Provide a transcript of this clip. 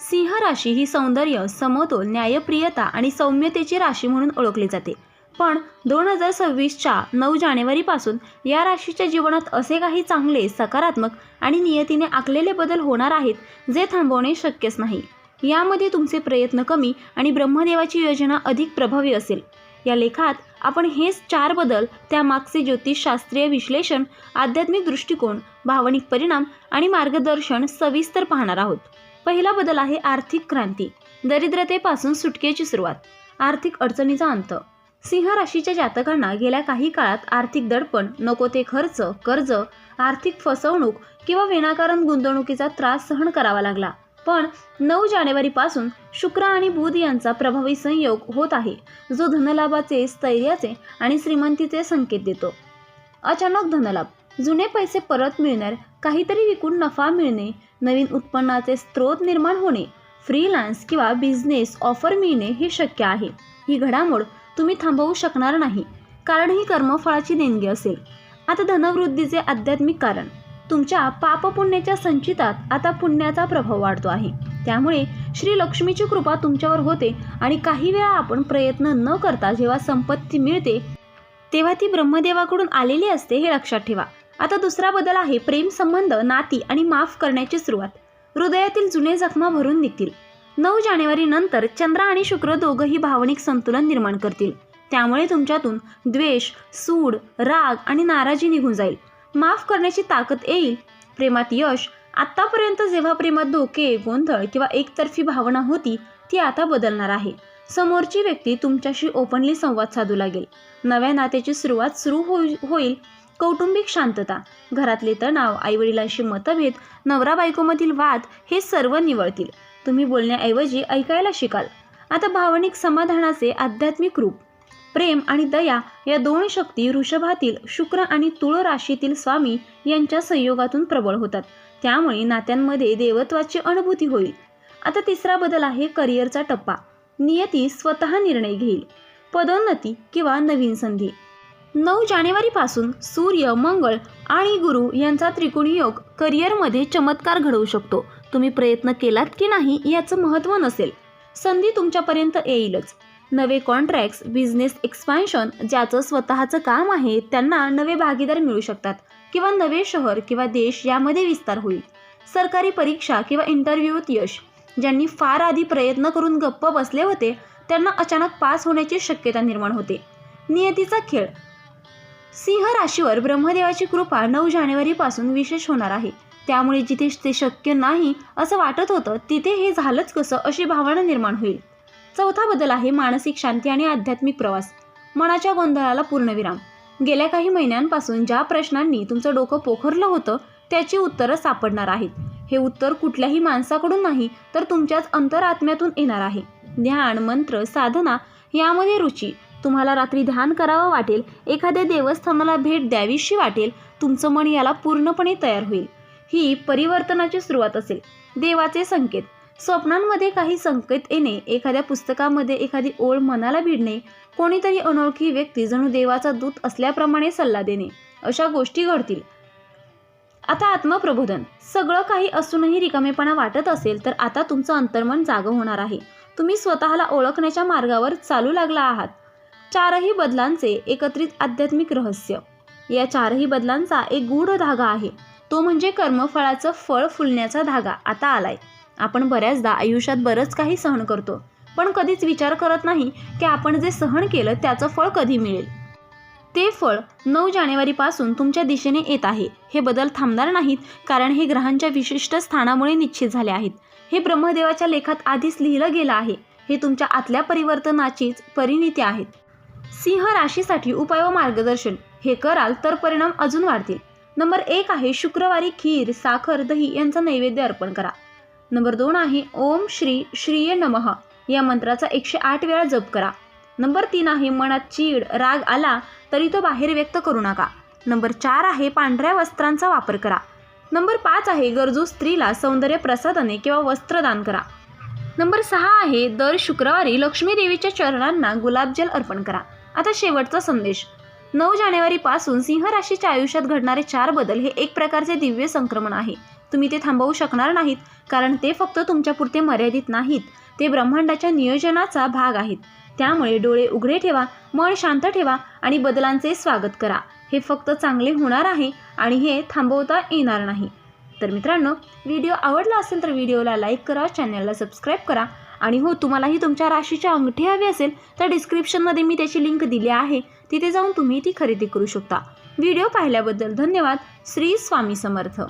सिंह राशी ही सौंदर्य, समतोल, न्यायप्रियता आणि सौम्यतेची राशी म्हणून ओळखली जाते. पण 2026च्या 9 जानेवारीपासून या राशीच्या जीवनात असे काही चांगले, सकारात्मक आणि नियतीने आखलेले बदल होणार आहेत जे थांबवणे शक्यच नाही. यामध्ये तुमचे प्रयत्न कमी आणि ब्रह्मदेवाची योजना अधिक प्रभावी असेल. या लेखात आपण हेच 4 बदल, त्यामागचे ज्योतिषशास्त्रीय विश्लेषण, आध्यात्मिक दृष्टिकोन, भावनिक परिणाम आणि मार्गदर्शन सविस्तर पाहणार आहोत. पहिला बदल आहे आर्थिक क्रांती. दरिद्रतेपासून सुटकेची सुरुवात. आर्थिक अडचणीचा अंत. सिंह राशीच्या जातकांना गेल्या काही काळात आर्थिक दडपण, नको ते खर्च, कर्ज, आर्थिक फसवणूक किंवा विनाकारण गुंतवणुकीचा त्रास सहन करावा लागला. पण 9 जानेवारीपासून शुक्र आणि बुध यांचा प्रभावी संयोग होत आहे, जो धनलाभाचे, स्थैर्याचे आणि श्रीमंतीचे संकेत देतो. अचानक धनलाभ. जुने पैसे परत मिळणार, काहीतरी विकून नफा मिळणे, नवीन उत्पन्नाचे स्रोत निर्माण होणे, फ्रीलान्स किंवा बिझनेस ऑफर मिळणे हे शक्य आहे. ही घडामोड तुम्ही थांबवू शकणार नाही, कारण ही कर्मफळाची देणगी असेल. आता धनवृद्धीचे आध्यात्मिक कारण. तुमच्या पापपुण्याच्या संचितात आता पुण्याचा प्रभाव वाढतो आहे. त्यामुळे श्री लक्ष्मीची कृपा तुमच्यावर होते आणि काही वेळा आपण प्रयत्न न करता जेव्हा संपत्ती मिळते तेव्हा ती ब्रह्मदेवाकडून आलेली असते, हे लक्षात ठेवा. आता दुसरा बदल आहे प्रेम संबंध, नाती आणि माफ करण्याची सुरुवात. हृदयातील जुने जखमा भरून निघतील. 9 जानेवारी नंतर चंद्र आणि शुक्र दोघंही भावनिक संतुलन निर्माण करतील. त्यामुळे तुमच्यातून द्वेष, सूड, राग आणि नाराजी निघून जाईल. माफ करण्याची ताकद येईल. प्रेमात यश. आत्तापर्यंत जेव्हा प्रेमात धोके, गोंधळ किंवा एकतर्फी भावना होती ती आता बदलणार आहे. समोरची व्यक्ती तुमच्याशी ओपनली संवाद साधू लागेल. नव्या नात्याची सुरुवात होईल. कौटुंबिक शांतता. घरातले तणाव, आईवडिलांशी मतभेद, नवरा बायकोमधील वाद हे सर्व निवळतील. तुम्ही बोलण्याऐवजी ऐकायला शिकाल. आता भावनिक समाधानाचे आध्यात्मिक रूप. प्रेम आणि दया या 2 शक्ती वृषभातील शुक्र आणि तुळ राशीतील स्वामी यांच्या संयोगातून प्रबळ होतात. त्यामुळे नात्यांमध्ये देवत्वाची अनुभूती होईल. आता तिसरा बदल आहे करिअरचा टप्पा. नियती स्वतः निर्णय घेईल. पदोन्नती किंवा नवीन संधी. 9 जानेवारीपासून सूर्य, मंगळ आणि गुरु यांचा त्रिकोणी योग करिअरमध्ये चमत्कार घडवू शकतो. तुम्ही प्रयत्न केलात की नाही याचं महत्त्व नसेल, संधी तुमच्यापर्यंत येईलच. नवे कॉन्ट्रॅक्ट्स, बिझनेस एक्सपान्शन, ज्याचं स्वतःचं काम आहे त्यांना नवे भागीदार मिळू शकतात किंवा नवे शहर किंवा देश यामध्ये विस्तार होईल. सरकारी परीक्षा किंवा इंटरव्ह्यूत यश. ज्यांनी फार आधी प्रयत्न करून गप्प बसले होते त्यांना अचानक पास होण्याची शक्यता निर्माण होते. नियतीचा खेळ. सिंह राशीवर ब्रह्मदेवाची कृपा 9 जानेवारीपासून विशेष होणार आहे. त्यामुळे जिथे ते शक्य नाही असं वाटत होतं तिथे हे झालंच कसं अशी भावना निर्माण होईल. चौथा बदल आहे मानसिक शांती आणि आध्यात्मिक प्रवास. मनाच्या गोंधळाला पूर्णविराम. गेल्या काही महिन्यांपासून ज्या प्रश्नांनी तुमचं डोकं पोखरलं होतं त्याची उत्तरं सापडणार आहेत. हे उत्तर कुठल्याही माणसाकडून नाही तर तुमच्याच अंतरात्म्यातून येणार आहे. ध्यान, मंत्र, साधना यामध्ये रुची. तुम्हाला रात्री ध्यान करावं वाटेल, एखाद्या देवस्थानाला भेट द्यावीशी वाटेल. तुमचं मन याला पूर्णपणे तयार होईल. ही परिवर्तनाची सुरुवात असेल. देवाचे संकेत. स्वप्नांमध्ये काही संकेत येणे, एखाद्या पुस्तकामध्ये एखादी ओळ मनाला भिडणे, कोणीतरी अनोळखी व्यक्ती जणू देवाचा दूत असल्याप्रमाणे सल्ला देणे, अशा गोष्टी घडतील. आता आत्मप्रबोधन. सगळं काही असूनही रिकामेपणा वाटत असेल तर आता तुमचं अंतर्मन जागं होणार आहे. तुम्ही स्वतःला ओळखण्याच्या मार्गावर चालू लागला आहात. 4ही बदलांचे एकत्रित आध्यात्मिक रहस्य. या 4ही बदलांचा एक गूढ धागा आहे. तो म्हणजे कर्मफळाचं फळ फुलण्याचा धागा आता आलाय. आपण बऱ्याचदा आयुष्यात बरंच काही सहन करतो, पण कधीच विचार करत नाही की आपण जे सहन केलं त्याचं फळ कधी मिळेल. ते फळ 9 जानेवारीपासून तुमच्या दिशेने येत आहे. हे बदल थांबणार नाहीत, कारण हे ग्रहांच्या विशिष्ट स्थानामुळे निश्चित झाले आहेत. हे ब्रह्मदेवाच्या लेखात आधीच लिहिलं गेलं आहे. हे तुमच्या आतल्या परिवर्तनाचीच परिणिती आहेत. सिंह राशीसाठी उपाय व मार्गदर्शन. हे कराल तर परिणाम अजून वाढतील. नंबर 1 आहे शुक्रवारी खीर, साखर, दही यांचा नैवेद्य अर्पण करा. नंबर 2 आहे ओम श्री श्रीये नमः या मंत्राचा 108 वेळा जप करा. नंबर 3 आहे मनात चीड, राग आला तरी तो बाहेर व्यक्त करू नका. नंबर 4 आहे पांढऱ्या वस्त्रांचा वापर करा. नंबर 5 आहे गरजू स्त्रीला सौंदर्य प्रसाधने किंवा वस्त्रदान करा. नंबर 6 आहे दर शुक्रवारी लक्ष्मी देवीच्या चरणांना गुलाबजल अर्पण करा. आता शेवटचा संदेश. 9 जानेवारीपासून सिंह राशीच्या आयुष्यात घडणारे 4 बदल हे एक प्रकारचे दिव्य संक्रमण आहे. तुम्ही ते थांबवू शकणार नाहीत, कारण ते फक्त तुमच्यापुरते मर्यादित नाहीत, ते ब्रह्मांडाच्या नियोजनाचा भाग आहेत. त्यामुळे डोळे उघडे ठेवा, मन शांत ठेवा आणि बदलांचे स्वागत करा. हे फक्त चांगले होणार आहे आणि हे थांबवता येणार नाही. तर मित्रांनो, व्हिडिओ आवडला असेल तर व्हिडिओला लाईक करा, चॅनलला सबस्क्राईब करा आणि हो, तुम्हालाही तुमच्या राशीची अंगठी हवी असेल तर डिस्क्रिप्शनमध्ये मी त्याची लिंक दिली आहे, तिथे जाऊन तुम्ही ती खरेदी करू शकता. व्हिडिओ पाहिल्याबद्दल धन्यवाद. श्री स्वामी समर्थ.